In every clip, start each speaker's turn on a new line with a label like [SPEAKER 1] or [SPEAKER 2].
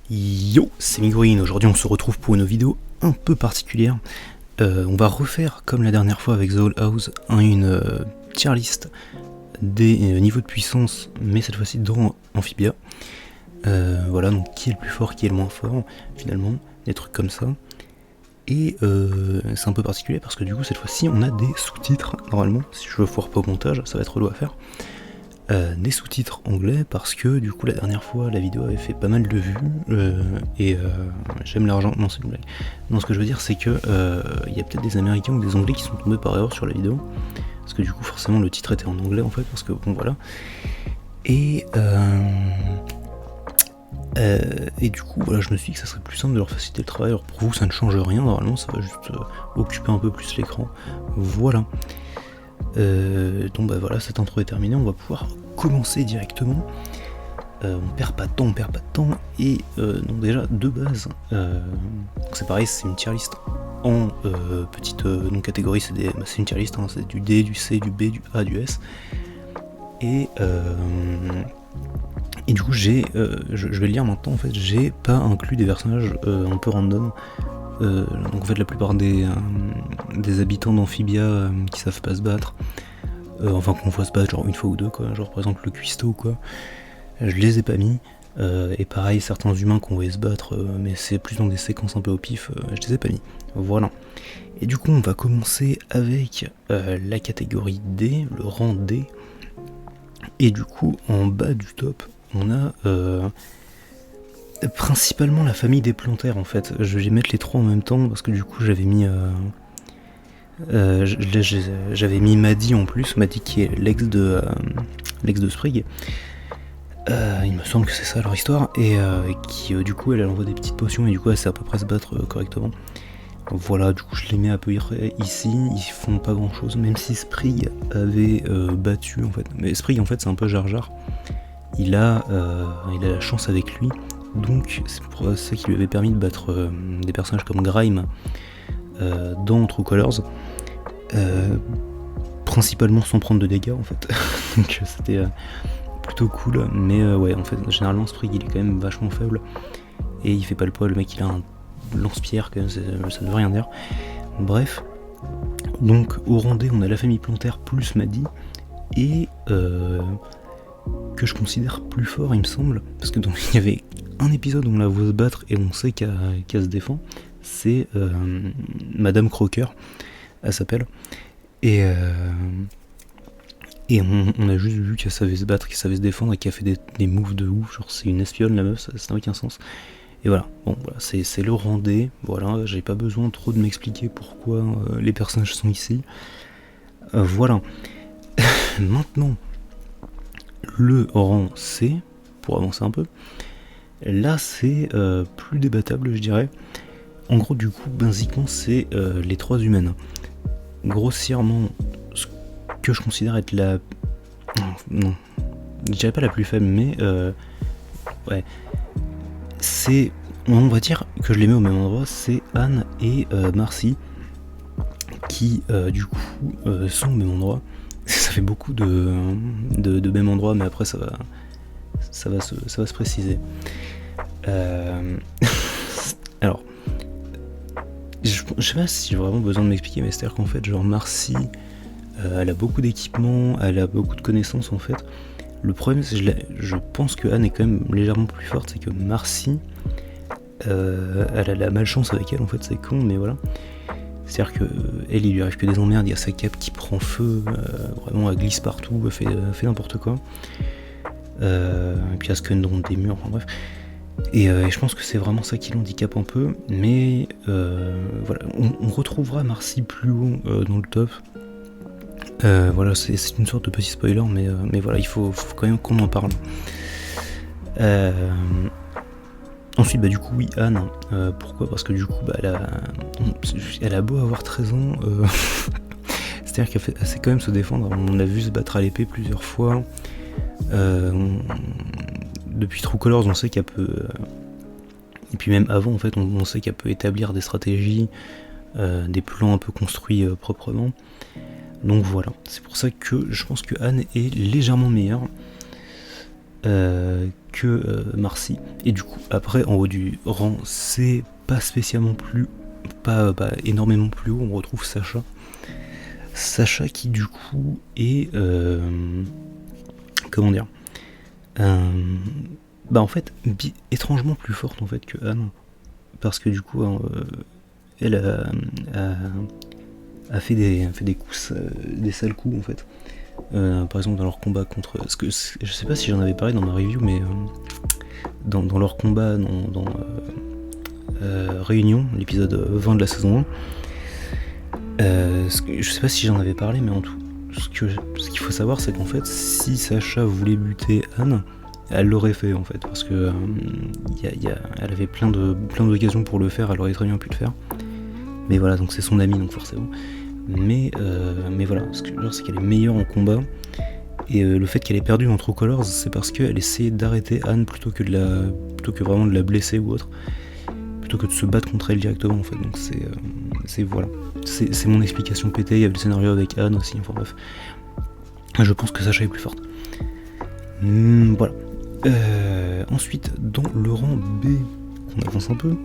[SPEAKER 1] Yo, c'est Migorine. Aujourd'hui on se retrouve pour une vidéo un peu particulière. On va refaire comme la dernière fois avec The Old House une tier list des niveaux de puissance, mais cette fois-ci dans Amphibia. Voilà, donc qui est le plus fort, qui est le moins fort, finalement, des trucs comme ça. Et c'est un peu particulier parce que du coup cette fois-ci on a des sous-titres, normalement, si je veux foire pas au montage, ça va être relou à faire. Des sous-titres anglais parce que du coup la dernière fois la vidéo avait fait pas mal de vues et j'aime l'argent. Non, c'est une blague. Non, ce que je veux dire c'est que il y a peut-être des Américains ou des Anglais qui sont tombés par erreur sur la vidéo parce que du coup forcément le titre était en anglais en fait parce que bon voilà. Et du coup voilà, je me suis dit que ça serait plus simple de leur faciliter le travail. Alors pour vous ça ne change rien, normalement ça va juste occuper un peu plus l'écran. Voilà. Donc bah voilà, cette intro est terminée, on va pouvoir commencer directement. On perd pas de temps, et donc déjà de base, c'est pareil, c'est une tier list en petite catégorie, c'est une tier list, hein, c'est du D, du C, du B, du A, du S. Et du coup je vais le lire maintenant en fait, j'ai pas inclus des personnages un peu random. Donc en fait la plupart des habitants d'Amphibia qui savent pas se battre, enfin qu'on voit se battre genre une fois ou deux quoi, genre par exemple le cuistot quoi, je les ai pas mis, et pareil certains humains qu'on voyait se battre, mais c'est plus dans des séquences un peu au pif, je les ai pas mis, voilà. Et du coup on va commencer avec la catégorie D, le rang D, et du coup en bas du top on a principalement la famille des plantaires en fait. Je vais mettre les trois en même temps parce que du coup j'avais mis j'avais mis Maddie en plus, Maddie qui est l'ex de Sprig. Il me semble que c'est ça leur histoire, et qui du coup elle envoie des petites potions et du coup elle sait à peu près se battre correctement. Voilà, du coup je les mets à peu ici, ils font pas grand chose, même si Sprig avait battu en fait. Mais Sprig en fait c'est un peu Jar Jar, il a la chance avec lui. Donc c'est pour ça qui lui avait permis de battre des personnages comme Grime dans True Colors, principalement sans prendre de dégâts en fait. Donc c'était plutôt cool, mais ouais en fait généralement Sprig il est quand même vachement faible et il fait pas le poids, le mec il a un lance-pierre quand même, ça ne veut rien dire. Bref, donc au rang D on a la famille plantaire plus Maddie, et que je considère plus fort il me semble, parce que donc il y avait un épisode où on la voit se battre et on sait qu'elle se défend, c'est Madame Crocker, elle s'appelle, et on a juste vu qu'elle savait se battre, qu'elle savait se défendre et qu'elle a fait des moves de ouf, genre c'est une espionne la meuf, ça n'a aucun sens. Et voilà, bon voilà, c'est le rang D, voilà, j'ai pas besoin trop de m'expliquer pourquoi les personnages sont ici. Voilà. Maintenant, le rang C, pour avancer un peu. Là c'est plus débattable je dirais. En gros du coup basiquement c'est les trois humaines. Grossièrement ce que je considère être la... Non, je dirais pas la plus faible, mais ouais. C'est... On va dire que je les mets au même endroit, c'est Anne et Marcy qui du coup sont au même endroit. Ça fait beaucoup de même endroit, mais après ça va se préciser. Alors, je sais pas si j'ai vraiment besoin de m'expliquer, mais c'est-à-dire qu'en fait, genre Marcy, elle a beaucoup d'équipements, elle a beaucoup de connaissances en fait. Le problème, c'est que je pense que Anne est quand même légèrement plus forte, c'est que Marcy, elle a la malchance avec elle en fait, c'est con, mais voilà. C'est-à-dire que elle, il lui arrive que des emmerdes, il y a sa cape qui prend feu, vraiment elle glisse partout, elle fait n'importe quoi. Et puis elle se cogne dans des murs, enfin bref. Et je pense que c'est vraiment ça qui l'handicape un peu, mais voilà, on retrouvera Marcy plus haut dans le top. Voilà, c'est une sorte de petit spoiler, mais voilà, il faut quand même qu'on en parle. Ensuite, bah du coup, oui, Anne. Pourquoi ? Parce que du coup, bah, elle a beau avoir 13 ans, c'est-à-dire qu'elle sait quand même se défendre. On l'a vu se battre à l'épée plusieurs fois. Depuis True Colors, on sait qu'elle peut... et puis même avant, en fait, on sait qu'elle peut établir des stratégies, des plans un peu construits proprement. Donc voilà, c'est pour ça que je pense que Anne est légèrement meilleure que Marcy. Et du coup, après, en haut du rang, c'est pas spécialement pas énormément plus haut, on retrouve Sacha. Sacha qui du coup est comment dire en fait étrangement plus forte en fait que Anne, parce que du coup elle a fait des coups, des sales coups en fait. Par exemple dans leur combat contre, je sais pas si j'en avais parlé dans ma review, mais dans leur combat dans Réunion, l'épisode 20 de la saison 1, je sais pas si j'en avais parlé, mais en tout, ce qu'il faut savoir, c'est qu'en fait, si Sacha voulait buter Anne, elle l'aurait fait en fait, parce que elle avait plein d'occasions pour le faire, elle aurait très bien pu le faire. Mais voilà, donc c'est son amie, donc forcément. Mais voilà, ce que je veux dire, c'est qu'elle est meilleure en combat. Et le fait qu'elle ait perdu dans True Colors, c'est parce qu'elle essayait d'arrêter Anne plutôt que vraiment de la blesser ou autre, plutôt que de se battre contre elle directement en fait. Donc c'est voilà, c'est mon explication pétée. Il y avait le scénario avec Anne aussi, enfin bref. Je pense que Sacha est plus forte. Voilà. Ensuite, dans le rang B, on avance un peu.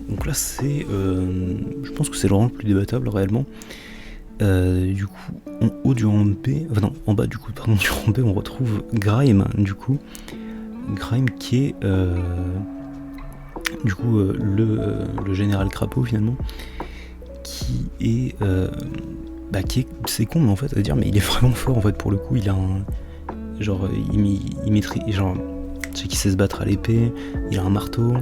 [SPEAKER 1] Donc là, je pense que c'est le rang le plus débattable réellement. Du coup, en haut du rang B, en bas du coup, pardon, du rang B, on retrouve Grime, du coup. Grime qui est du coup le général Crapaud finalement, qui est c'est con mais en fait à dire, mais il est vraiment fort en fait pour le coup. Il a il maîtrise, genre, tu sais qu'il sait se battre à l'épée, il a un marteau,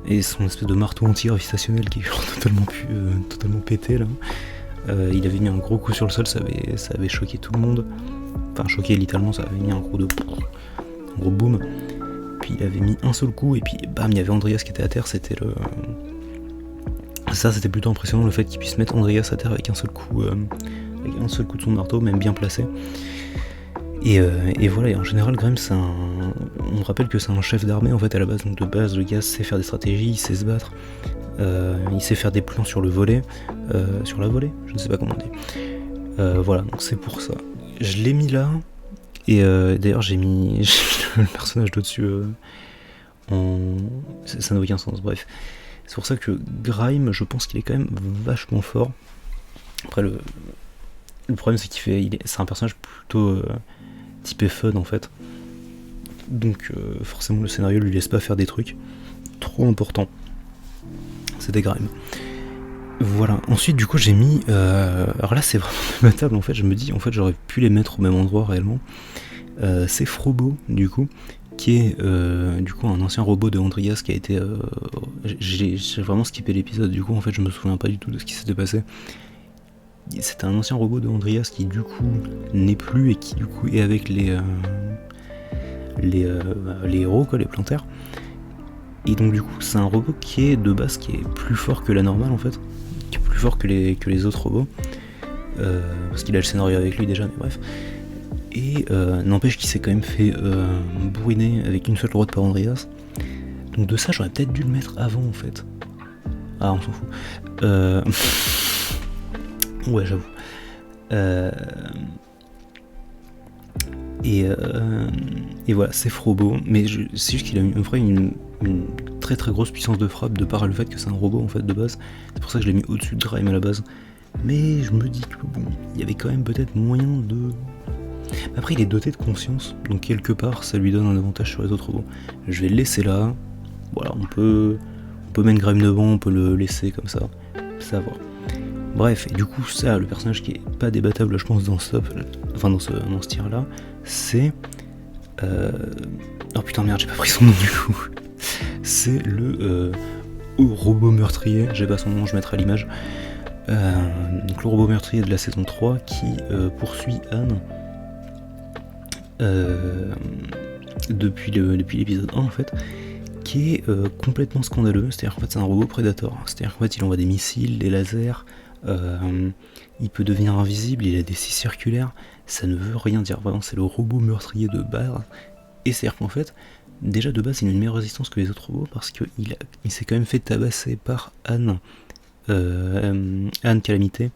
[SPEAKER 1] et son espèce de marteau anti-gravitationnel qui est genre totalement pété là. Il avait mis un gros coup sur le sol, ça avait choqué tout le monde. Enfin choqué littéralement, ça avait mis un gros boom. Puis il avait mis un seul coup et puis bam, il y avait Andreas qui était à terre. C'était plutôt impressionnant, le fait qu'il puisse mettre Andreas à terre avec un seul coup de son marteau, même bien placé. Et voilà, et en général Grimm on rappelle que c'est un chef d'armée en fait à la base, donc de base le gars sait faire des stratégies, il sait se battre, il sait faire des plans sur la volée, je ne sais pas comment on dit. Voilà, donc c'est pour ça. Je l'ai mis là, et d'ailleurs j'ai mis le personnage d'au-dessus ça n'a aucun sens, bref. C'est pour ça que Grime, je pense qu'il est quand même vachement fort. Après le problème c'est c'est un personnage plutôt typé fun en fait, donc forcément le scénario lui laisse pas faire des trucs trop importants. C'était Grime. Voilà, ensuite du coup j'ai mis alors là c'est vraiment débattable en fait, je me dis en fait j'aurais pu les mettre au même endroit réellement. C'est Frobo du coup, qui est du coup un ancien robot de Andreas qui a été j'ai vraiment skippé l'épisode, du coup en fait je me souviens pas du tout de ce qui s'était passé. C'était un ancien robot de Andreas qui du coup n'est plus, et qui du coup est avec les héros quoi, les plantaires. Et donc du coup c'est un robot qui est de base qui est plus fort que la normale en fait, qui est plus fort que les autres robots, parce qu'il a le scénario avec lui déjà, mais bref. Et n'empêche qu'il s'est quand même fait bourriner avec une seule droite par Andreas. Donc de ça j'aurais peut-être dû le mettre avant en fait. Ah on s'en fout. Ouais, j'avoue. Et voilà, c'est Frobo, mais c'est juste qu'il a une très très grosse puissance de frappe de par le fait que c'est un robot en fait de base. C'est pour ça que je l'ai mis au-dessus de Grime à la base. Mais je me dis que bon, il y avait quand même peut-être moyen de... Après il est doté de conscience, donc quelque part ça lui donne un avantage sur les autres robots. Je vais le laisser là. Voilà, on peut mettre Grime devant, on peut le laisser comme ça. Ça va. Bref, et du coup ça, le personnage qui est pas débattable je pense dans ce tir là, c'est... Oh putain merde, j'ai pas pris son nom du coup. C'est le robot meurtrier, j'ai pas son nom, je mettrai à l'image. Donc le robot meurtrier de la saison 3 qui poursuit Anne depuis l'épisode 1 en fait, qui est complètement scandaleux. C'est-à-dire qu'en fait c'est un robot Predator, c'est-à-dire qu'en fait il envoie des missiles, des lasers, il peut devenir invisible, il a des scies circulaires, ça ne veut rien dire, vraiment c'est le robot meurtrier de base. Et c'est-à-dire qu'en fait, déjà de base il a une meilleure résistance que les autres robots, parce qu'il s'est quand même fait tabasser par Anne Calamité,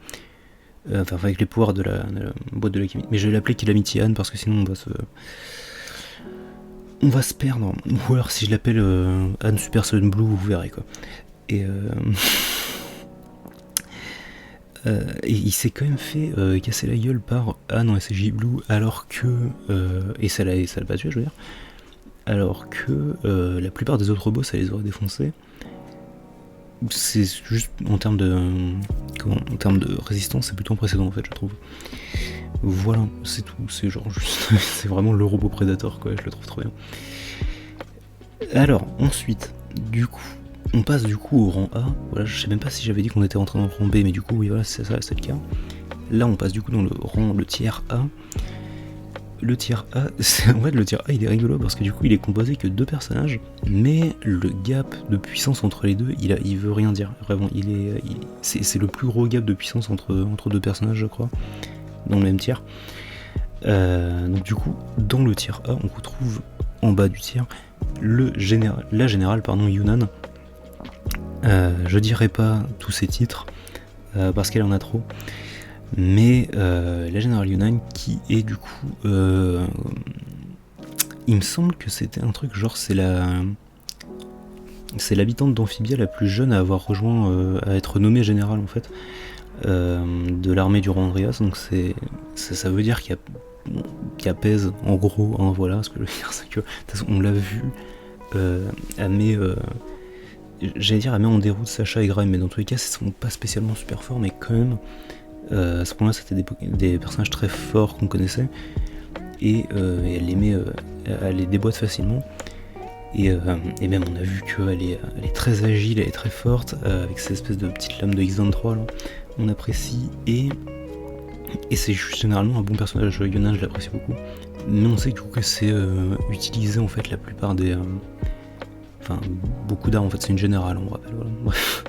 [SPEAKER 1] enfin avec les pouvoirs de la boîte de la Calamité, mais je vais l'appeler Calamity Anne parce que sinon on va se... on va se perdre, ou alors si je l'appelle Anne Super Saiyan Blue, vous verrez quoi. Et, et il s'est quand même fait casser la gueule par Anne en SSJ Blue, alors que, et ça l'a pas tué, je veux dire, alors que la plupart des autres robots ça les aurait défoncés. C'est juste en termes de résistance, c'est plutôt impressionnant en fait, je trouve. Voilà, c'est tout, c'est genre juste, c'est vraiment le robot Predator quoi, je le trouve trop bien. Alors ensuite, du coup, on passe du coup au rang A. Voilà, je sais même pas si j'avais dit qu'on était rentré dans le rang B, mais du coup oui voilà, c'est ça, c'est le cas. Là on passe du coup dans le tiers A. Le tiers A, en fait le tiers A il est rigolo parce que du coup il est composé que de 2 personnages, mais le gap de puissance entre les deux, il veut rien dire. Vraiment, c'est le plus gros gap de puissance entre 2 personnages, je crois, dans le même tiers. Donc du coup, dans le tiers A, on retrouve en bas du tiers la générale Yunnan. Je dirais pas tous ses titres parce qu'elle en a trop. Mais la générale Yunnan qui est du coup il me semble que c'était un truc genre c'est l'habitante d'Amphibia la plus jeune à avoir rejoint à être nommée générale en fait de l'armée du roi Andreas, donc ça veut dire qu'il y a pèse en gros hein, voilà ce que je veux dire, c'est que de toute façon on l'a vu j'allais dire elle met en déroute Sacha et Grime, mais dans tous les cas ils sont pas spécialement super forts, mais quand même à ce moment-là, c'était des personnages très forts qu'on connaissait, et elle les déboîte facilement. Et même on a vu qu'elle est très agile, elle est très forte, avec cette espèce de petite lame de X23 là. On apprécie, et c'est juste généralement un bon personnage. Yunnan, je l'apprécie beaucoup, mais on sait du coup que c'est utilisé en fait la plupart des... Enfin, beaucoup d'armes en fait, c'est une générale, on me rappelle, voilà. Bref.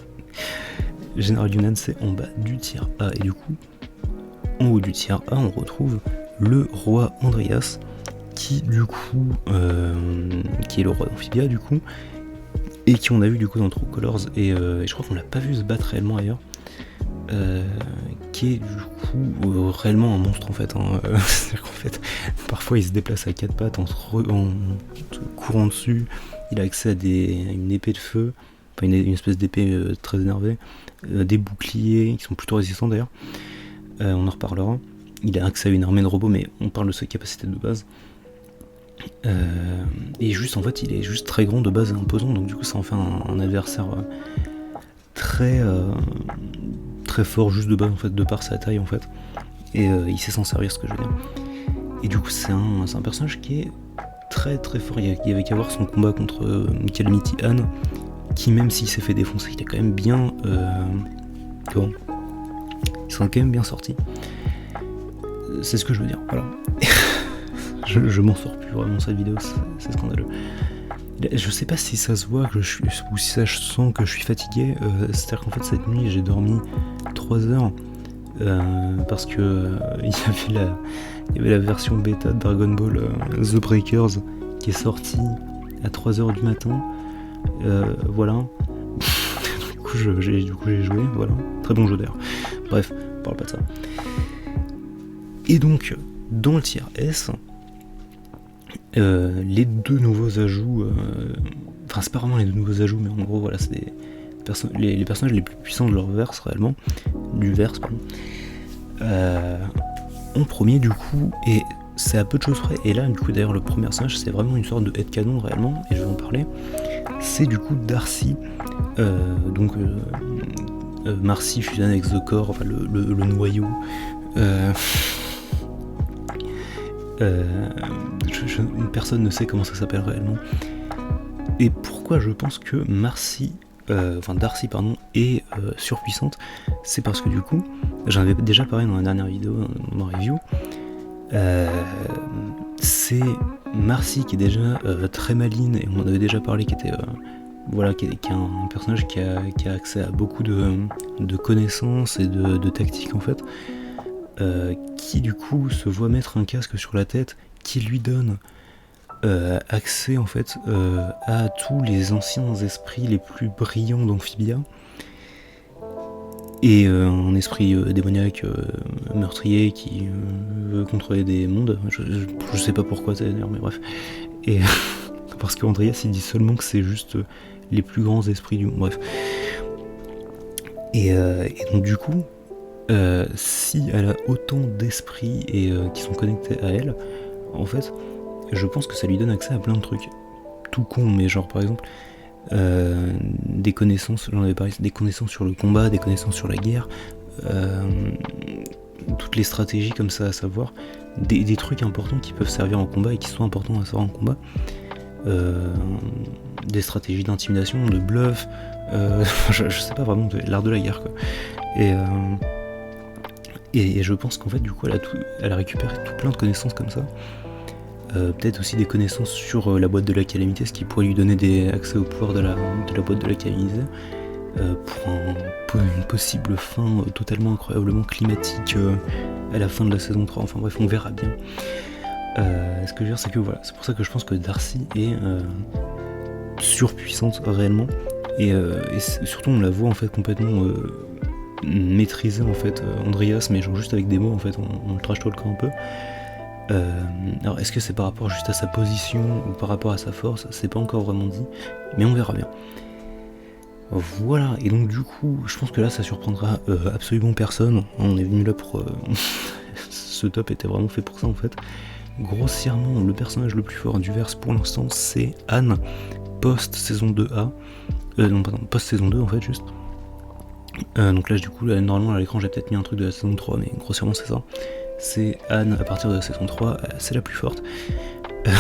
[SPEAKER 1] Général Yunnan, c'est en bas du tiers A, et du coup, en haut du tiers A, on retrouve le roi Andreas, qui du coup, qui est le roi d'Amphibia du coup, et qui on a vu du coup dans True Colors, et je crois qu'on l'a pas vu se battre réellement ailleurs, qui est du coup réellement un monstre en fait, hein. C'est-à-dire qu'en fait, parfois il se déplace à 4 pattes en courant dessus, il a accès à une épée de feu, enfin une espèce d'épée très énervée, des boucliers qui sont plutôt résistants d'ailleurs, on en reparlera. Il a accès à une armée de robots, mais on parle de ses capacités de base. Et juste en fait il est juste très grand de base et imposant, donc du coup ça en fait un adversaire très fort juste de base en fait, de par sa taille en fait, et il sait s'en servir, ce que je veux dire. Et du coup c'est un personnage qui est très très fort. Il y avait qu'à voir son combat contre Calamity Anne, qui même s'il s'est fait défoncer, il est quand même bien il s'en est quand même bien sorti. C'est ce que je veux dire, voilà. je m'en sors plus vraiment, cette vidéo, c'est scandaleux. Je sais pas si ça se voit que ou si ça sent que je suis fatigué, c'est-à-dire qu'en fait cette nuit j'ai dormi 3 heures parce que il y avait la version bêta de Dragon Ball The Breakers qui est sortie à 3h du matin, voilà. du coup j'ai joué, voilà, très bon jeu d'ailleurs, bref, on parle pas de ça. Et donc dans le tiers S, les 2 nouveaux ajouts, enfin c'est pas vraiment les 2 nouveaux ajouts, mais en gros voilà, c'est les personnages les plus puissants de leur verse réellement, en premier du coup, et c'est à peu de choses près, et là du coup d'ailleurs le premier personnage c'est vraiment une sorte de headcanon réellement, et je vais en parler, c'est du coup Darcy, Marcy fusionne avec The Core, enfin le noyau, personne ne sait comment ça s'appelle réellement. Et pourquoi je pense que Darcy est surpuissante, c'est parce que du coup, j'en avais déjà parlé dans la dernière vidéo, dans ma review, c'est Marcy qui est déjà très maligne, et on en avait déjà parlé, qui est un personnage qui a accès à beaucoup de connaissances et de tactiques en fait, qui du coup se voit mettre un casque sur la tête qui lui donne accès en fait à tous les anciens esprits les plus brillants d'Amphibia, et un esprit démoniaque meurtrier qui veut contrôler des mondes, je sais pas pourquoi d'ailleurs, mais bref, et parce qu'Andreas il dit seulement que c'est juste les plus grands esprits du monde, bref. Et donc du coup, si elle a autant d'esprits et qui sont connectés à elle, en fait, je pense que ça lui donne accès à plein de trucs. Tout con, mais genre par exemple, des connaissances, j'en avais parlé, des connaissances sur le combat, des connaissances sur la guerre, toutes les stratégies comme ça à savoir, des trucs importants qui peuvent servir en combat et qui sont importants à savoir en combat, des stratégies d'intimidation, de bluff, je sais pas vraiment, l'art de la guerre quoi. Et je pense qu'en fait du coup elle a récupéré tout plein de connaissances comme ça. Peut-être aussi des connaissances sur la boîte de la calamité, ce qui pourrait lui donner accès au pouvoir de la boîte de la calamité, pour une possible fin totalement incroyablement climatique à la fin de la saison 3, enfin bref on verra bien. Ce que je veux dire c'est que voilà, c'est pour ça que je pense que Darcy est surpuissante réellement, et surtout on la voit en fait complètement maîtriser en fait Andreas, mais genre juste avec des mots en fait, on le trash talk un peu. Alors est-ce que c'est par rapport juste à sa position ou par rapport à sa force, c'est pas encore vraiment dit, mais on verra bien. Voilà, et donc du coup, je pense que là ça surprendra absolument personne, on est venu là pour... ce top était vraiment fait pour ça en fait. Grossièrement, le personnage le plus fort du verse pour l'instant c'est Anne, post-saison 2A, non pardon, post-saison 2 en fait juste. Donc là du coup, là, normalement à l'écran j'ai peut-être mis un truc de la saison 3, mais grossièrement c'est ça. C'est Anne à partir de la saison 3, c'est la plus forte.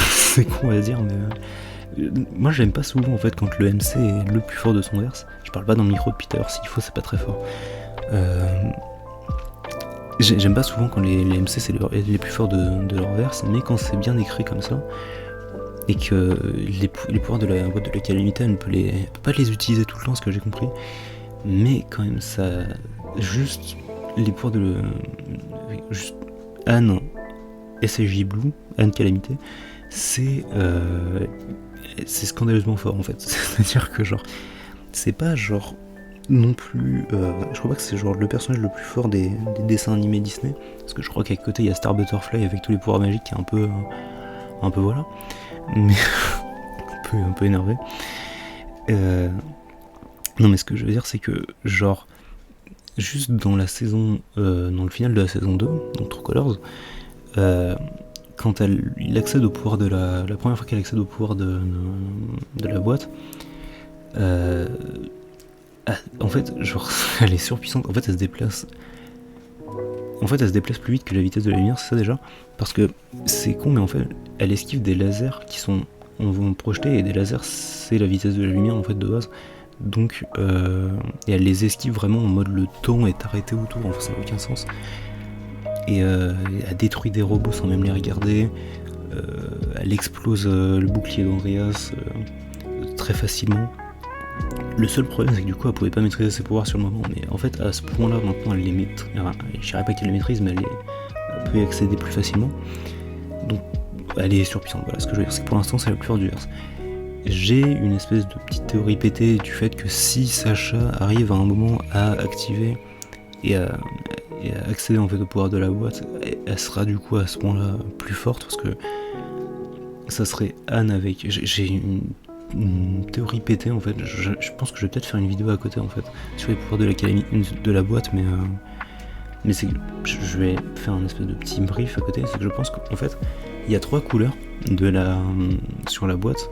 [SPEAKER 1] C'est con à dire, mais moi j'aime pas souvent en fait quand le MC est le plus fort de son verse. Je parle pas dans le micro de Peter, s'il faut c'est pas très fort. J'aime pas souvent quand les MC c'est les plus forts de leur verse, mais quand c'est bien écrit comme ça, et que les pouvoirs de la boîte de la calamité, elle ne peut pas les utiliser tout le temps, ce que j'ai compris, mais quand même ça... Juste les pouvoirs juste Anne SJ Blue, Anne Calamité, c'est scandaleusement fort en fait. C'est-à-dire que genre, c'est pas genre non plus... je crois pas que c'est genre le personnage le plus fort des dessins animés Disney, parce que je crois qu'à côté il y a Star Butterfly avec tous les pouvoirs magiques qui est un peu voilà, mais un peu énervé. Non mais ce que je veux dire c'est que genre juste dans la saison, dans le final de la saison 2, donc True Colors, quand il accède au pouvoir de la première fois qu'elle accède au pouvoir de la boîte, en fait, genre, elle est surpuissante. En fait, elle se déplace. En fait, elle se déplace plus vite que la vitesse de la lumière, c'est ça déjà. Parce que c'est con, mais en fait, elle esquive des lasers qui sont projetés, et des lasers, c'est la vitesse de la lumière en fait de base. Donc, et elle les esquive vraiment en mode le temps est arrêté autour, enfin ça n'a aucun sens. Et elle détruit des robots sans même les regarder. Elle explose le bouclier d'Andreas très facilement. Le seul problème c'est que du coup elle pouvait pas maîtriser ses pouvoirs sur le moment, mais en fait à ce point là maintenant elle les maîtrise, enfin, je dirais pas qu'elle les maîtrise, mais elle peut y accéder plus facilement. Donc elle est surpuissante, voilà ce que je veux dire, c'est que pour l'instant c'est la plus forte du verse. J'ai une espèce de petite théorie pétée du fait que si Sacha arrive à un moment à activer et à accéder en fait au pouvoir de la boîte, elle sera du coup à ce moment-là plus forte, parce que ça serait Anne avec... J'ai une théorie pétée en fait, je pense que je vais peut-être faire une vidéo à côté en fait sur les pouvoirs de la boîte, mais c'est que je vais faire un espèce de petit brief à côté. C'est que je pense qu'en fait il y a 3 couleurs sur la boîte.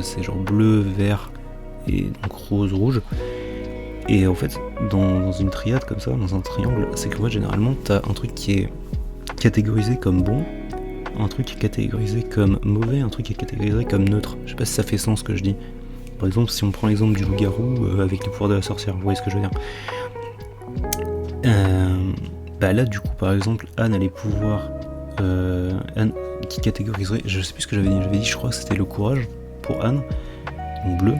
[SPEAKER 1] C'est genre bleu, vert et donc rose, rouge. Et en fait dans une triade comme ça, dans un triangle, c'est que généralement t'as un truc qui est catégorisé comme bon, un truc qui est catégorisé comme mauvais, un truc qui est catégorisé comme neutre. Je sais pas si ça fait sens ce que je dis. Par exemple, si on prend l'exemple du loup-garou avec les pouvoirs de la sorcière, vous voyez ce que je veux dire. Là du coup par exemple Anne a les pouvoirs Anne qui catégoriserait, je sais plus ce que j'avais dit, je crois que c'était le courage pour Anne, donc bleu,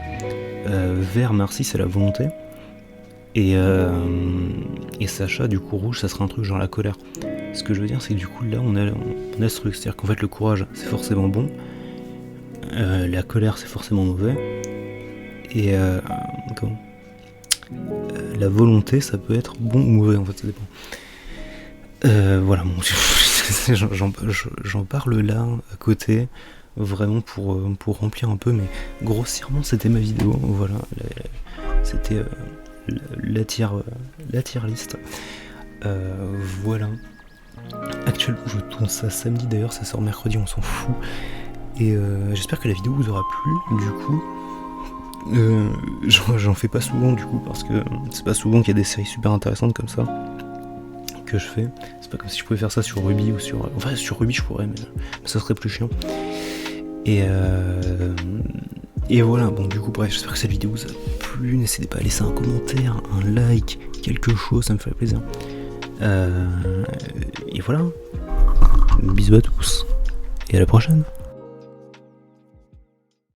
[SPEAKER 1] vert Marcy c'est la volonté, et Sacha du coup rouge ça serait un truc genre la colère. Ce que je veux dire c'est que du coup là on a ce truc, c'est-à-dire qu'en fait le courage c'est forcément bon, la colère c'est forcément mauvais, et la volonté ça peut être bon ou mauvais en fait, ça dépend. Voilà, bon, j'en parle là à côté vraiment pour remplir un peu, mais grossièrement c'était ma vidéo, voilà, c'était la tier list. Voilà. Actuellement je tourne ça samedi, d'ailleurs ça sort mercredi, on s'en fout. Et j'espère que la vidéo vous aura plu, du coup. J'en fais pas souvent du coup, parce que c'est pas souvent qu'il y a des séries super intéressantes comme ça que je fais. C'est pas comme si je pouvais faire ça sur Ruby ou sur... Enfin sur Ruby je pourrais, mais ça serait plus chiant. Et voilà, bon du coup bref, j'espère que cette vidéo vous a plu. N'hésitez pas à laisser un commentaire, un like, quelque chose, ça me ferait plaisir. Et voilà, bisous à tous, et à la prochaine.